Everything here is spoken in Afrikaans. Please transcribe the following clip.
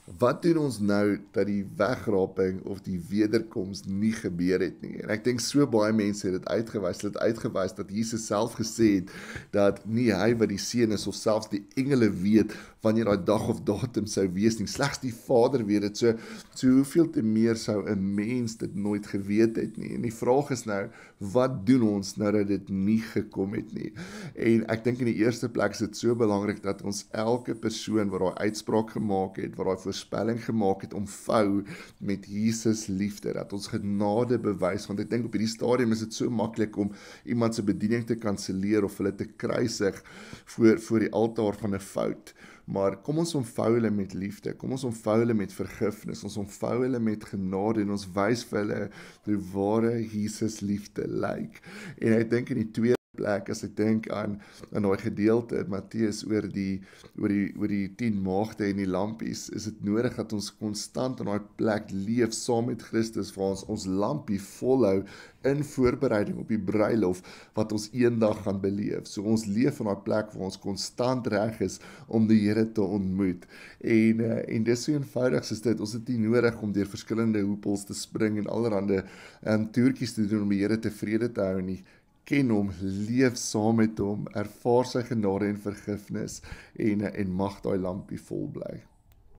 Wat doen ons nou dat die wegraping of die wederkoms nie gebeur het nie? En ek dink so baie mense het dit uitgewys dat Jesus self gesê het dat nie hy wat die seun is of selfs die engele weet wanneer daai dag of datum sou wees nie. Slegs die Vader weet dit. So hoeveel te meer sou 'n mens dit nooit geweet het nie. En die vraag is nou, wat doen ons nou dat dit nie gekom het nie? En ek dink in die eerste plek is dit so belangrik dat ons elke persoon wat daai uitspraak gemaak het, wat daai voorspelling gemaak het, omvou met Jesus liefde, dat ons genade bewys, want ek dink op hierdie stadium is dit so maklik om iemand se bediening te kanselleer of hulle te kruisig voor die altaar van 'n fout. Maar kom ons omvou hulle met liefde, kom ons omvou hulle met vergifnis, ons omvou hulle met genade en ons wys vir hulle hoe ware Jesus liefde lyk. En ek dink in die tweede plek, as ek dink aan daai gedeelte in Matteus oor die 10 maagde en die lampies, is dit nodig dat ons konstant in daai plek leef saam met Christus, waar ons lampie volhou in voorbereiding op die bruilof wat ons eendag gaan beleef. So ons leef in daai plek waar ons konstant reg is om die Here te ontmoet. En dis so eenvoudig soos dit. Ons het nie nodig om deur verskillende hoepels te spring en allerhande toertjies te doen om die Here tevrede te hou nie. Ken hom, leef saam met hom, ervaar sy genade en vergifnis en mag daai lampie vol bly.